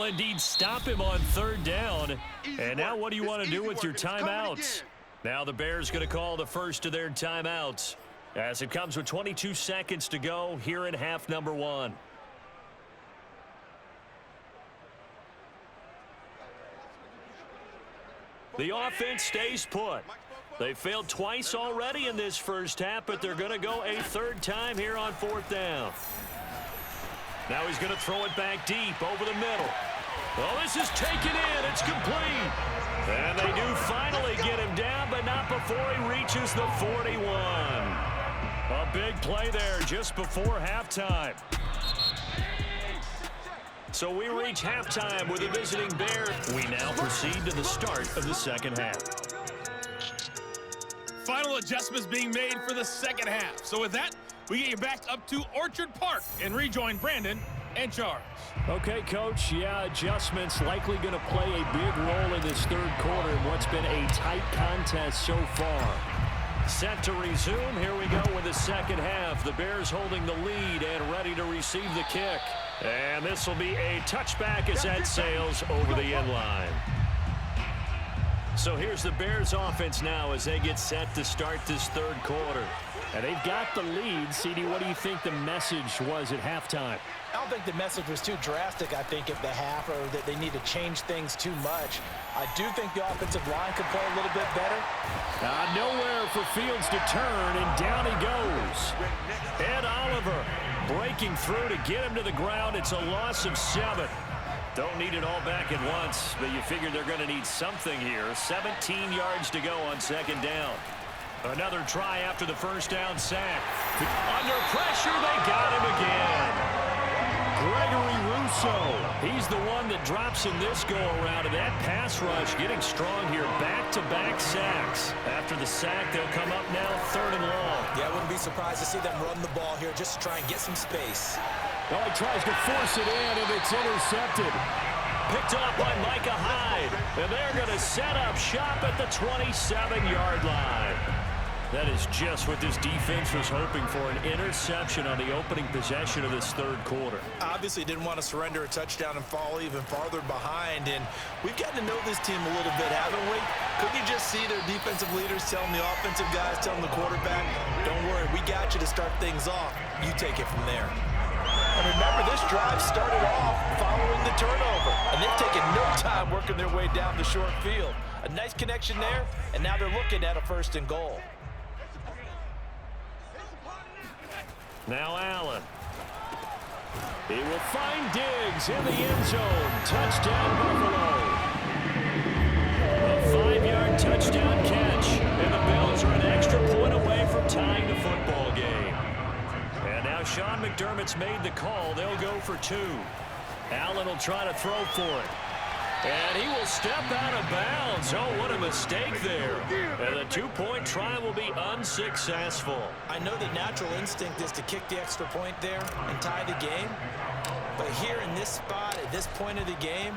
indeed stop him on third down. And now what do you want to do with your timeouts? Now the Bears going to call the first of their timeouts as it comes with 22 seconds to go here in half number 1. The offense stays put. They failed twice already in this first half, but they're going to go a third time here on fourth down. Now he's going to throw it back deep over the middle. Oh, this is taken in. It's complete. And they do finally get him down, but not before he reaches the 41. A big play there just before halftime. So we reach halftime with a visiting Bears. We now proceed to the start of the second half. Final adjustments being made for the second half. So with that, we get you back up to Orchard Park and rejoin Brandon and Charles. Okay, Coach. Yeah, adjustments likely going to play a big role in this third quarter in what's been a tight contest so far. Set to resume. Here we go with the second half. The Bears holding the lead and ready to receive the kick. And this will be a touchback as that sails over the end line. So here's the Bears offense now as they get set to start this third quarter. And they've got the lead. CD, what do you think the message was at halftime? I don't think the message was too drastic, I think, at the half, or that they need to change things too much. I do think the offensive line could play a little bit better. Nowhere for Fields to turn, and down he goes. Ed Oliver breaking through to get him to the ground. It's a loss of 7. Don't need it all back at once, but you figure they're going to need something here. 17 yards to go on second down. Another try after the first down sack. Under pressure, they got him again. Gregory Rousseau, he's the one that drops in this go-around, and that pass rush getting strong here. Back-to-back sacks. After the sack, they'll come up now third and long. Yeah, I wouldn't be surprised to see them run the ball here just to try and get some space. Well, he tries to force it in, and it's intercepted. Picked off by Micah Hyde, and they're going to set up shop at the 27-yard line. That is just what this defense was hoping for, an interception on the opening possession of this third quarter. Obviously didn't want to surrender a touchdown and fall even farther behind, and we've gotten to know this team a little bit, haven't we? Couldn't you just see their defensive leaders telling the offensive guys, telling the quarterback, don't worry, we got you to start things off. You take it from there. And remember, this drive started off following the turnover, and they've taken no time working their way down the short field. A nice connection there, and now they're looking at a first and goal. Now Allen. He will find Diggs in the end zone. Touchdown, Buffalo. A 5-yard touchdown catch. And the Bills are an extra point away from tying the football game. And now Sean McDermott's made the call. They'll go for 2. Allen will try to throw for it. And he will step out of bounds. Oh, what a mistake there. And the 2-point try will be unsuccessful. I know the natural instinct is to kick the extra point there and tie the game. But here in this spot, at this point of the game,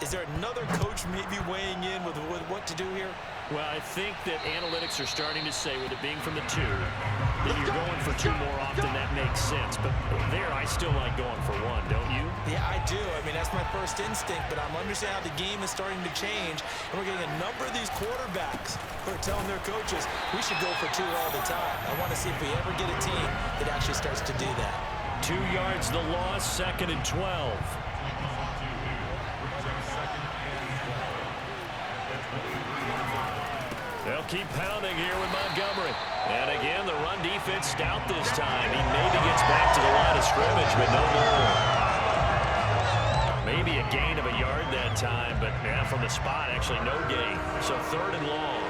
is there another coach maybe weighing in with what to do here? Well, I think that analytics are starting to say, with it being from the 2, that you're going for 2 more often. That makes sense. But there, I still like going for 1, don't you? Yeah, I do. I mean, that's my first instinct. But I'm understanding how the game is starting to change. And we're getting a number of these quarterbacks who are telling their coaches, we should go for 2 all the time. I want to see if we ever get a team that actually starts to do that. 2 yards the loss, 2nd and 12. They'll keep pounding here with Montgomery. And again, the run defense stout this time. He maybe gets back to the line of scrimmage, but no more. Maybe a gain of a yard that time, but yeah, from the spot, actually no gain. So 3rd and long.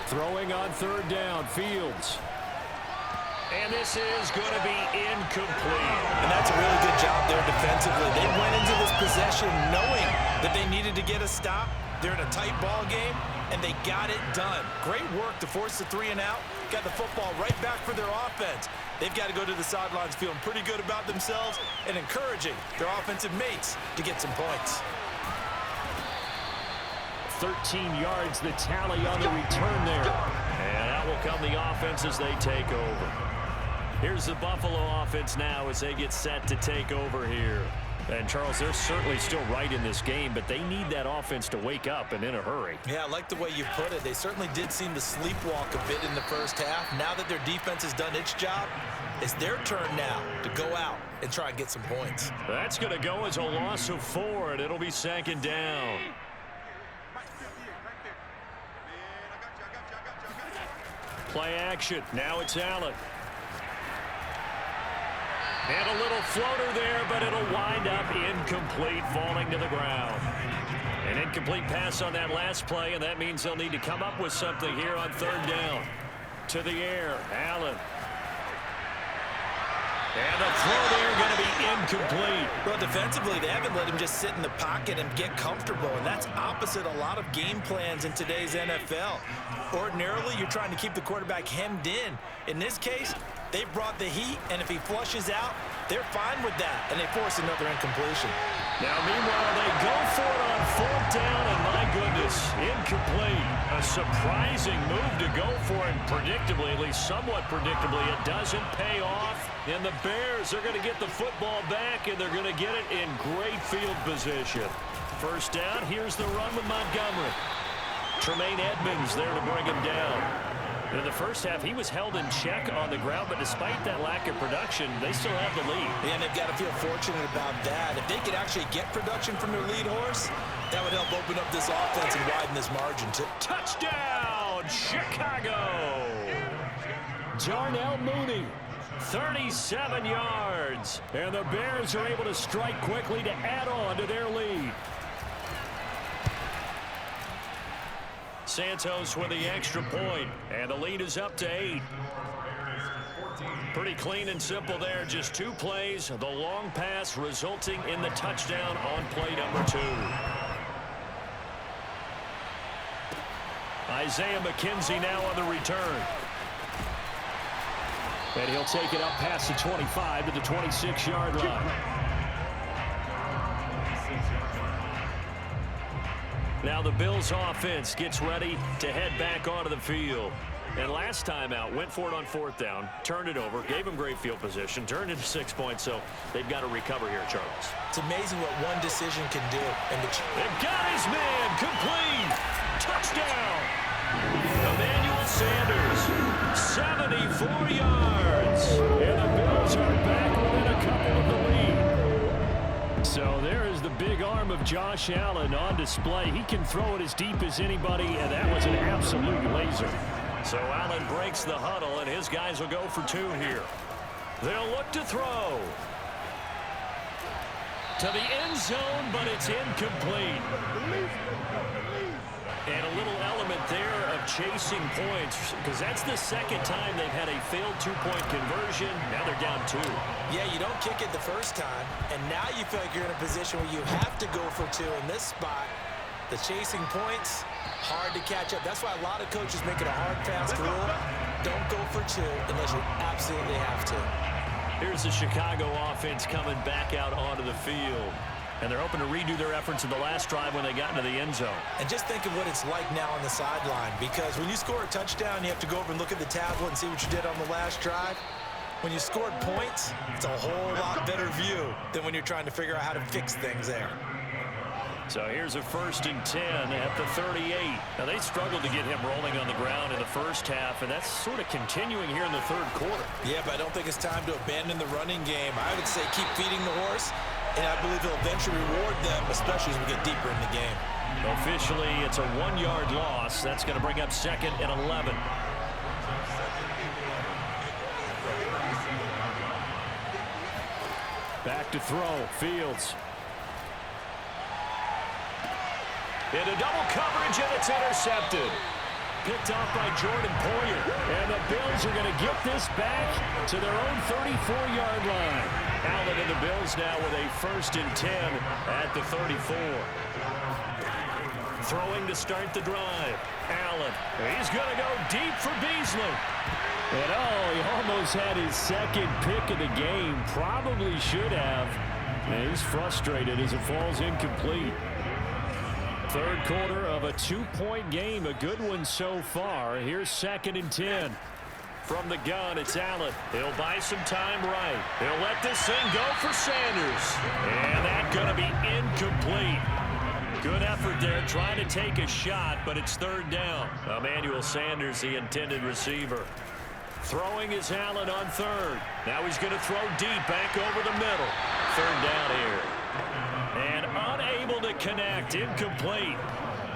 Throwing on 3rd down, Fields. And this is going to be incomplete. And that's a really good job there defensively. They went into this possession knowing that they needed to get a stop. They're in a tight ball game, and they got it done. Great work to force the 3 and out. Got the football right back for their offense. They've got to go to the sidelines feeling pretty good about themselves and encouraging their offensive mates to get some points. 13 yards, the tally on the return there. And out will come the offense as they take over. Here's the Buffalo offense now as they get set to take over here. And, Charles, they're certainly still right in this game, but they need that offense to wake up and in a hurry. Yeah, I like the way you put it. They certainly did seem to sleepwalk a bit in the first half. Now that their defense has done its job, it's their turn now to go out and try and get some points. That's going to go as a loss of 4, and it'll be 2nd down. Play action. Now it's Allen. And a little floater there, but it'll wind up incomplete, falling to the ground. An incomplete pass on that last play, and that means they'll need to come up with something here on 3rd down. To the air, Allen. And the throw there going to be incomplete. Well, defensively, they haven't let him just sit in the pocket and get comfortable, and that's opposite a lot of game plans in today's NFL. Ordinarily, you're trying to keep the quarterback hemmed in. In this case, they brought the heat, and if he flushes out, they're fine with that, and they force another incompletion. Now, meanwhile, they go for it on 4th down, and my goodness, incomplete. A surprising move to go for it, predictably, at least somewhat predictably, it doesn't pay off. And the Bears are going to get the football back, and they're going to get it in great field position. 1st down, here's the run with Montgomery. Tremaine Edmonds there to bring him down. In the first half, he was held in check on the ground, but despite that lack of production, they still have the lead. And they've got to feel fortunate about that. If they could actually get production from their lead horse, that would help open up this offense and widen this margin too. Touchdown, Chicago! Darnell Mooney, 37 yards. And the Bears are able to strike quickly to add on to their lead. Santos with the extra point, and the lead is up to 8. Pretty clean and simple there, just 2 plays. The long pass resulting in the touchdown on play number 2. Isaiah McKenzie now on the return. And he'll take it up past the 25 to the 26-yard line. Now the Bills offense gets ready to head back onto the field. And last time out, went for it on 4th down, turned it over, gave them great field position, turned into 6 points, so they've got to recover here, Charles. It's amazing what one decision can do. And they've got his man, complete, touchdown. Emmanuel Sanders, 74 yards. And the Bills are back within a couple of the lead. So there is the big arm of Josh Allen on display. He can throw it as deep as anybody, and that was an absolute laser. So Allen breaks the huddle, and his guys will go for 2 here. They'll look to throw. To the end zone, but it's incomplete. And a little element there of chasing points, because that's the 2nd time they've had a failed 2-point conversion. Now they're down 2. Yeah, you don't kick it the first time, and now you feel like you're in a position where you have to go for 2 in this spot. The chasing points, hard to catch up. That's why a lot of coaches make it a hard, fast rule. Don't go for 2 unless you absolutely have to. Here's the Chicago offense coming back out onto the field. And they're hoping to redo their efforts in the last drive when they got into the end zone. And just think of what it's like now on the sideline, because when you score a touchdown, you have to go over and look at the tablet and see what you did on the last drive. When you scored points, it's a whole lot better view than when you're trying to figure out how to fix things there. So here's a 1st and 10 at the 38. Now, they struggled to get him rolling on the ground in the first half, and that's sort of continuing here in the 3rd quarter. Yeah, but I don't think it's time to abandon the running game. I would say keep feeding the horse, and I believe he'll eventually reward them, especially as we get deeper in the game. Officially, it's a 1-yard loss. That's going to bring up 2nd and 11. Back to throw, Fields. Into double coverage, and it's intercepted. Picked off by Jordan Poyer. And the Bills are going to get this back to their own 34-yard line. Allen and the Bills now with a 1st and 10 at the 34. Throwing to start the drive. Allen, he's going to go deep for Beasley. And he almost had his 2nd pick of the game. Probably should have. And he's frustrated as it falls incomplete. 3rd quarter of a 2-point game, a good one so far. Here's 2nd and 10. From the gun, it's Allen. He'll buy some time right. He'll let this thing go for Sanders. And that's going to be incomplete. Good effort there trying to take a shot, but it's third down. Emmanuel Sanders, the intended receiver. Throwing is Allen on third. Now he's going to throw deep back over the middle. Third down here. And unable to connect. Incomplete.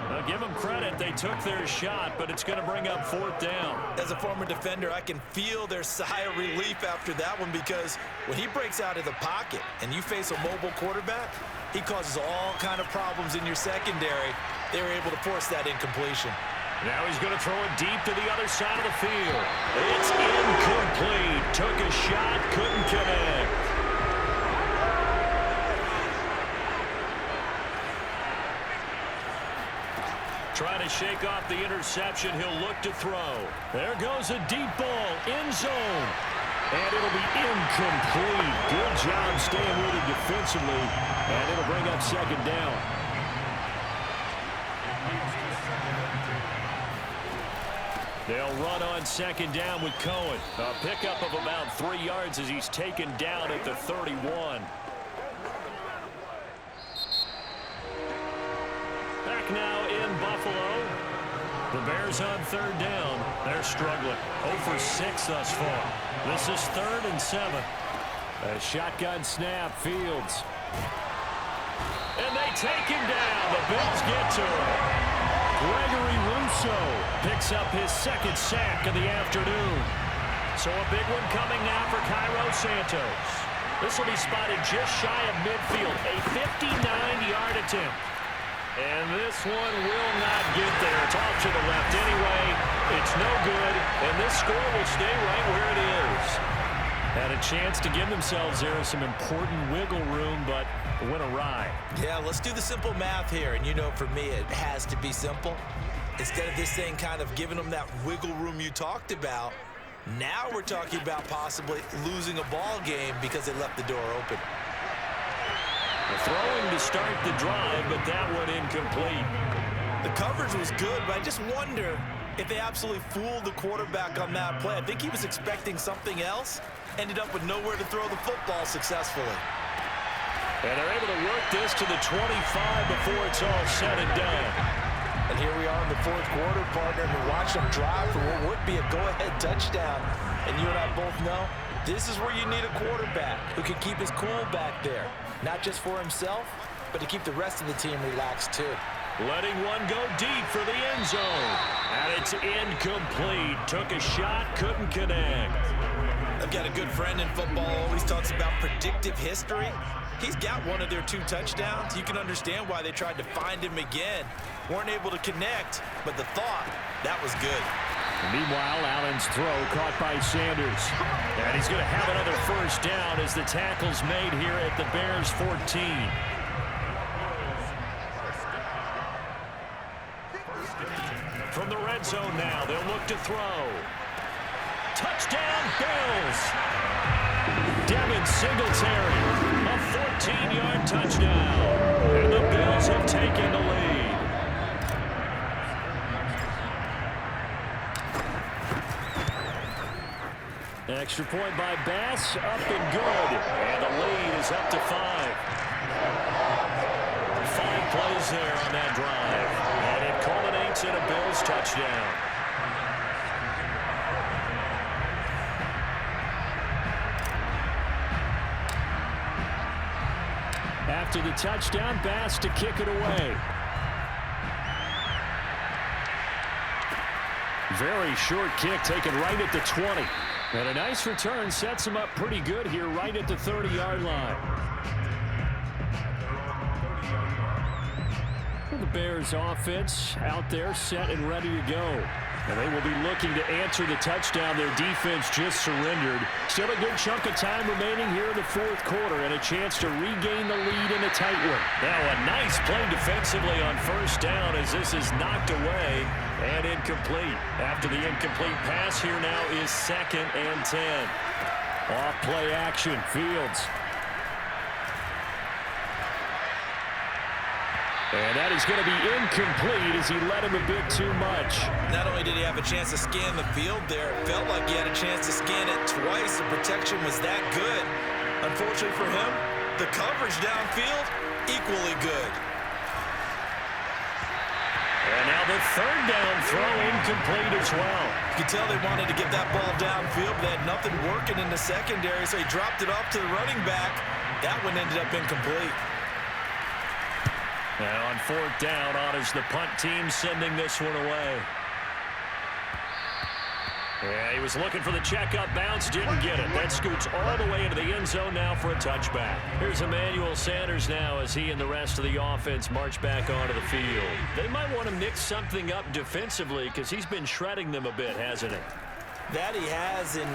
Now give them credit. They took their shot, but it's going to bring up fourth down. As a former defender, I can feel their sigh of relief after that one, because when he breaks out of the pocket and you face a mobile quarterback, he causes all kind of problems in your secondary. They were able to force that incompletion. Now he's going to throw it deep to the other side of the field. It's incomplete. Took a shot, couldn't connect. Trying to shake off the interception. He'll look to throw. There goes a deep ball. End zone. And it'll be incomplete. Good job staying with it defensively. And it'll bring up second down. They'll run on second down with Cohen. A pickup of about 3 yards as he's taken down at the 31. Back now in Buffalo. The Bears on third down. They're struggling. 0 for 6 thus far. This is 3rd and 7. A shotgun snap. Fields. And they take him down. The Bills get to him. Gregory Rousseau picks up his second sack of the afternoon. So a big one coming now for Cairo Santos. This will be spotted just shy of midfield. A 59-yard attempt. And this one will not get there. It's off to the left anyway. It's no good. And this score will stay right where it is. Had a chance to give themselves there some important wiggle room, but went awry. Yeah, let's do the simple math here. And you know, for me, it has to be simple. Instead of this thing kind of giving them that wiggle room you talked about, now we're talking about possibly losing a ball game because they left the door open. Throwing to start the drive, but that one incomplete. The coverage was good, but I just wonder if they absolutely fooled the quarterback on that play. I think he was expecting something else. Ended up with nowhere to throw the football successfully. And they're able to work this to the 25 before it's all said and done. And here we are in the fourth quarter, partner, and we watch them drive for what would be a go-ahead touchdown. And you and I both know this is where you need a quarterback who can keep his cool back there. Not just for himself, but to keep the rest of the team relaxed too. Letting one go deep for the end zone. And it's incomplete. Took a shot, couldn't connect. I've got a good friend in football, always talks about predictive history. He's got one of their 2 touchdowns. You can understand why they tried to find him again. Weren't able to connect, but the thought, that was good. Meanwhile, Allen's throw caught by Sanders. And he's going to have another first down as the tackle's made here at the Bears 14. From the red zone now, they'll look to throw. Touchdown, Bills! Devin Singletary, a 14-yard touchdown. And the Bills have taken the lead. Extra point by Bass, up and good. And the lead is up to 5. 5 plays there on that drive. And it culminates in a Bills touchdown. After the touchdown, Bass to kick it away. Very short kick taken right at the 20. And a nice return sets him up pretty good here right at the 30-yard line. The Bears offense out there set and ready to go. And they will be looking to answer the touchdown their defense just surrendered. Still a good chunk of time remaining here in the fourth quarter and a chance to regain the lead in a tight one. Now a nice play defensively on first down as this is knocked away and incomplete. After the incomplete pass, here now is 2nd and 10. Off play action, Fields. And that is going to be incomplete as he led him a bit too much. Not only did he have a chance to scan the field there, it felt like he had a chance to scan it twice. The protection was that good. Unfortunately for him, the coverage downfield, equally good. And now the third down throw incomplete as well. You could tell they wanted to get that ball downfield, but they had nothing working in the secondary, so he dropped it off to the running back. That one ended up incomplete. Now on fourth down, on is the punt team sending this one away. Yeah, he was looking for the checkup bounce, didn't get it. That scoots all the way into the end zone now for a touchback. Here's Emmanuel Sanders now as he and the rest of the offense march back onto the field. They might want to mix something up defensively because he's been shredding them a bit, hasn't he? That he has, and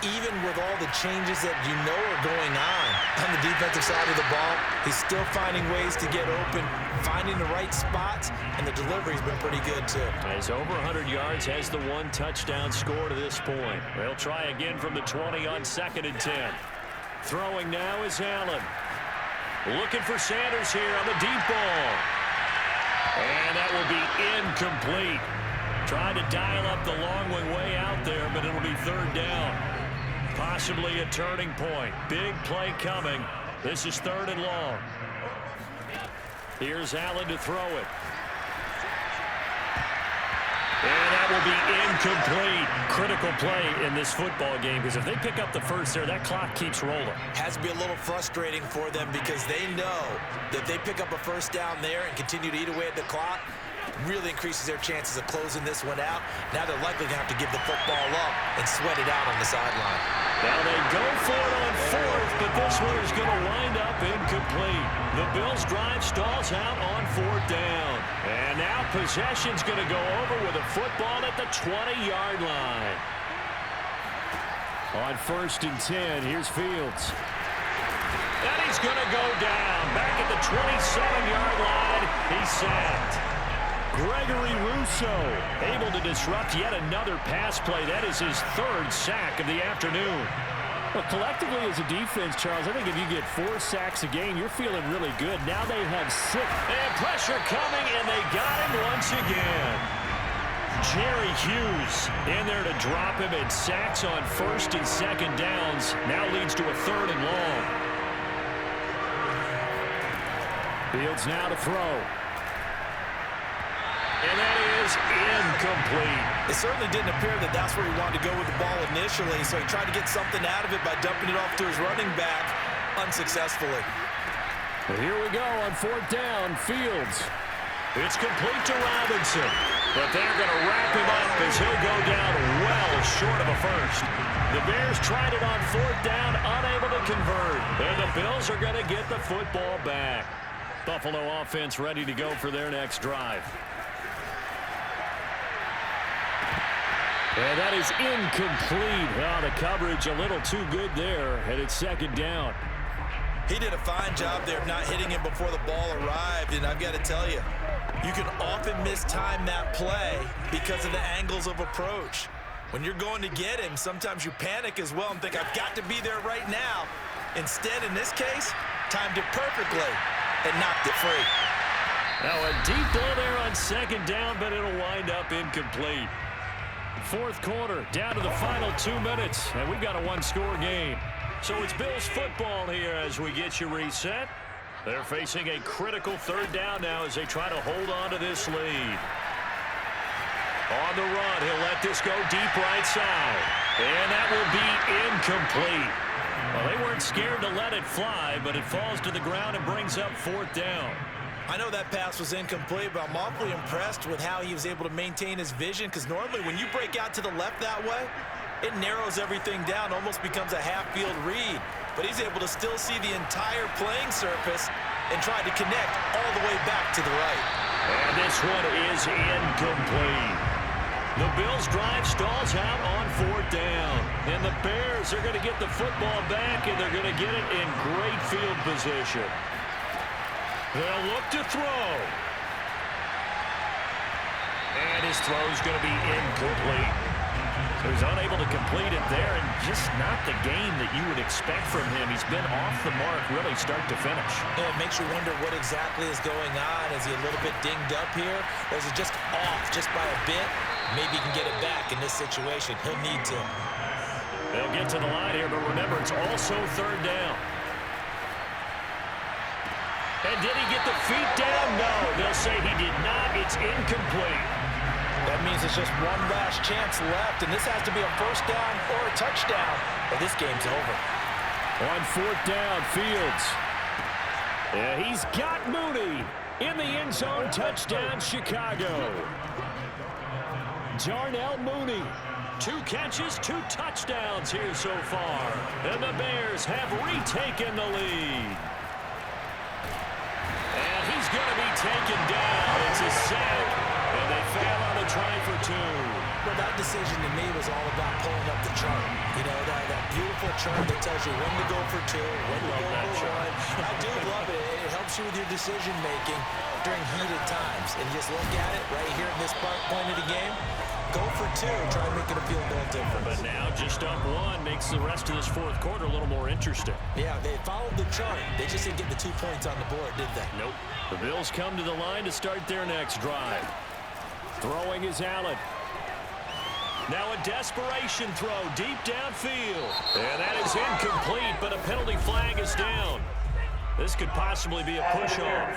even with all the changes that you know are going on the defensive side of the ball, he's still finding ways to get open, finding the right spots, and the delivery's been pretty good too. He's over 100 yards, has the one touchdown score to this point. They'll try again from the 20 on 2nd and 10. Throwing now is Allen. Looking for Sanders here on the deep ball. And that will be incomplete. Trying to dial up the long way out there, but it'll be third down. Possibly a turning point. Big play coming. This is 3rd and long. Here's Allen to throw it. And that will be incomplete. Critical play in this football game because if they pick up the first there, that clock keeps rolling. Has to be a little frustrating for them because they know that they pick up a first down there and continue to eat away at the clock, really increases their chances of closing this one out. Now they're likely going to have to give the football up and sweat it out on the sideline. Now they go for it on 4th, but this one is going to wind up incomplete. The Bills' drive stalls out on 4th down. And now possession's going to go over with a football at the 20-yard line. On 1st and 10, here's Fields. And he's going to go down. Back at the 27-yard line, he's sacked. Gregory Rousseau able to disrupt yet another pass play. That is his 3rd sack of the afternoon. Well, collectively as a defense, Charles, I think if you get 4 sacks a game, you're feeling really good. Now they have 6. And pressure coming, and they got him once again. Jerry Hughes in there to drop him, and sacks on 1st and 2nd downs. Now leads to a 3rd and long. Fields now to throw. And that is incomplete. It certainly didn't appear that that's where he wanted to go with the ball initially, so he tried to get something out of it by dumping it off to his running back unsuccessfully. Well, here we go on 4th down, Fields. It's complete to Robinson, but they're going to wrap him up as he'll go down well short of a first. The Bears tried it on 4th down, unable to convert. And the Bills are going to get the football back. Buffalo offense ready to go for their next drive. And that is incomplete. Well, the coverage a little too good there, and it's 2nd down. He did a fine job there of not hitting him before the ball arrived, and I've got to tell you, you can often mistime that play because of the angles of approach. When you're going to get him, sometimes you panic as well and think, I've got to be there right now. Instead, in this case, timed it perfectly and knocked it free. Now a deep ball there on 2nd down, but it'll wind up incomplete. 4th quarter, down to the final 2 minutes, and we've got a 1-score game. So it's Bills football here as we get you reset. They're facing a critical 3rd down now as they try to hold on to this lead. On the run, he'll let this go deep right side. And that will be incomplete. Well, they weren't scared to let it fly, but it falls to the ground and brings up 4th down. I know that pass was incomplete, but I'm awfully impressed with how he was able to maintain his vision, because normally when you break out to the left that way, it narrows everything down, almost becomes a half-field read. But he's able to still see the entire playing surface and try to connect all the way back to the right. And this one is incomplete. The Bills' drive stalls out on 4th down. And the Bears are going to get the football back, and they're going to get it in great field position. They'll look to throw. And his throw is going to be incomplete. He's unable to complete it there, and just not the game that you would expect from him. He's been off the mark really start to finish. Yeah, it makes you wonder what exactly is going on. Is he a little bit dinged up here, or is it just off just by a bit? Maybe he can get it back in this situation. He'll need to. They'll get to the line here, but remember, it's also third down. And did he get the feet down? No, they'll say he did not. It's incomplete. That means it's just one last chance left, and this has to be a first down or a touchdown, or this game's over. On fourth down, Fields. Yeah, he's got Mooney in the end zone. Touchdown, Chicago. Darnell Mooney. 2 catches, 2 touchdowns here so far. And the Bears have retaken the lead. And he's going to be taken down. It's a sack. And they fail on the try for 2. Well, that decision to me was all about pulling up the chart. You know, that beautiful chart that tells you when to go for 2, when to go for 1. I do love it. It helps you with your decision-making during heated times. And just look at it right here in this point of the game. Go for 2. Try to make it feel a little different. But now just up 1 makes the rest of this fourth quarter a little more interesting. Yeah, they followed the chart. They just didn't get the 2 points on the board, did they? Nope. The Bills come to the line to start their next drive. Throwing is Allen. Now a desperation throw deep downfield. And that is incomplete, but a penalty flag is down. This could possibly be a push-off.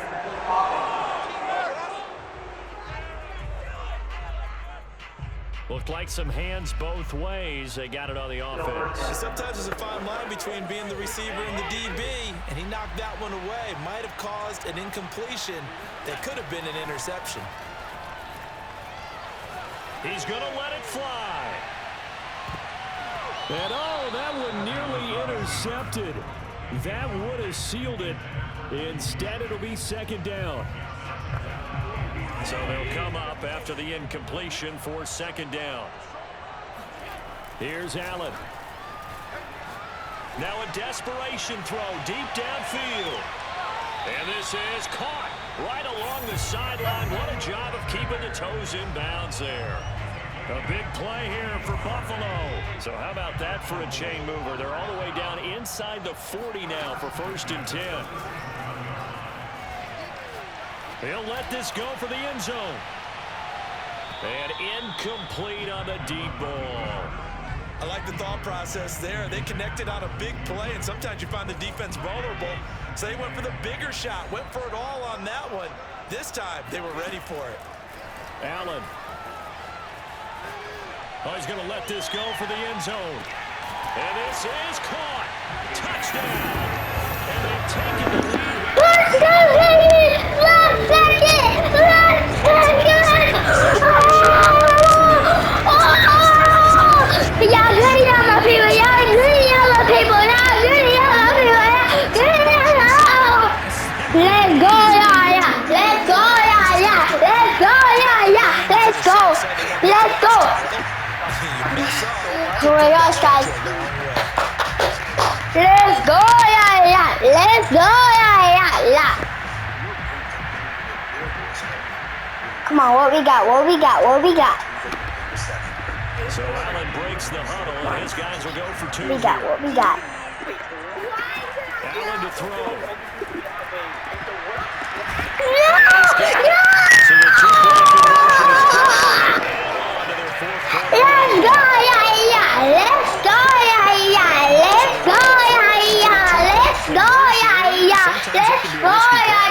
Looked like some hands both ways. They got it on the offense. Sometimes there's a fine line between being the receiver and the DB, and he knocked that one away. Might have caused an incompletion that could have been an interception. He's going to let it fly. And oh, that one nearly intercepted. That would have sealed it. Instead, it'll be second down. So they'll come up after the incompletion for second down. Here's Allen. Now a desperation throw deep downfield. And this is caught right along the sideline. What a job of keeping the toes in bounds there. A big play here for Buffalo. So how about that for a chain mover? They're all the way down inside the 40 now for 1st and 10. He'll let this go for the end zone. And incomplete on the deep ball. I like the thought process there. They connected on a big play, and sometimes you find the defense vulnerable. So they went for the bigger shot, went for it all on that one. This time, they were ready for it. Allen. Oh, he's going to let this go for the end zone. And this is caught. Touchdown. And they've taken the lead. Let's go, baby! Let's take it! Let's take it! Y'all good, y'all my people. Y'all good, y'all my people. Y'all good, y'all my people. Y'all good, y'all. Let's go, y'all. Let's go, y'all. Let's go, y'all. Let's go. Let's go. Oh my gosh, guys. Let's go, y'all. Let's go, y'all. Come on, what we got? What we got? What we got? So Allen breaks the huddle, and his guys will go for 2. We got what we got. Allen to throw. No! So the 2-point conversion is called on to their 4th quarter. Let's go, yeah. Let's go, yeah. Let's go, yeah. Let's go, yeah. Let's go,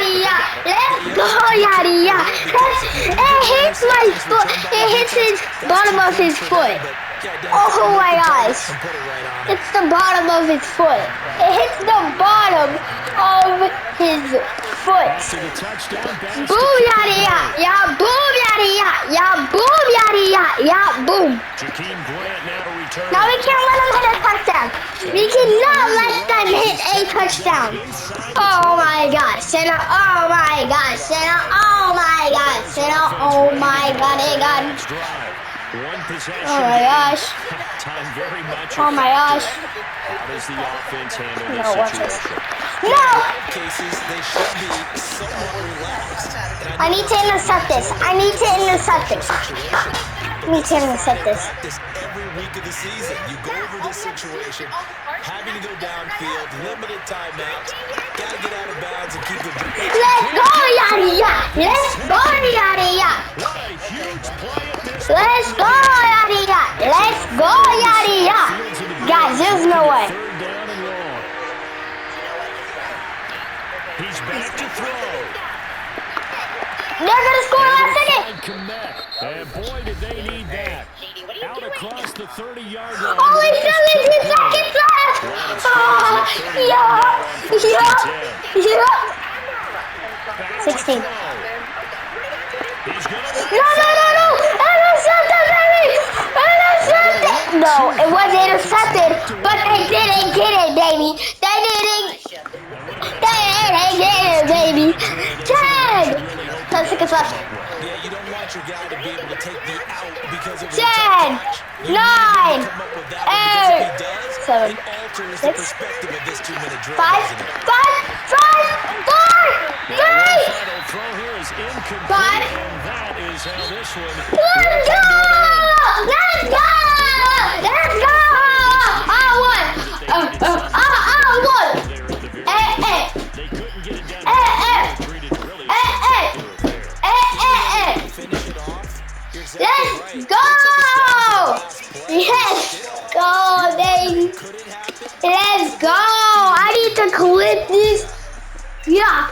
yeah. Let's go, yeah. It hits my foot. It hits his bottom of his foot. Oh my gosh. It's the bottom of his foot. It hits the bottom of his foot. Boom, yada, yada. Yeah, boom, yada, yada. Yeah, boom, yada, yada. Yeah, boom. Jakeem Grant now to return. Now we can't let him hit a touchdown. We cannot let them hit a touchdown. Oh my gosh. Oh my gosh. Oh my gosh. Oh my god. One possession. Oh my gosh. Time very much. Oh my gosh. How does the offense handle No, watch this this. situation? No! Cases, they should be somewhat relaxed. I need to intercept this. I need to intercept this. I need to intercept this. Every week of the season. You go over this situation, having to go downfield, limited timeouts, got to get out of bounds and keep the... Let's go, Yadiya! Let's go, Yadiya! Let's go, Yadiya! Let's go, Yadiya! Guys, there's no way. He's back to throw. They're going to score last second. And boy, did they need that. Out across the 30-yard line. Only 17 seconds left. Oh, yeah. 16. No. Intercepted, baby. Intercepted. No, it was intercepted, but they didn't get it, baby. They didn't get it, baby. 10 seconds left. Yeah, you don't want your guy to be able to take the out because of 10, 9, 8, 7, 6, 5, let's go! Yes! Go, baby! Let's go! I need to clip this. Yeah.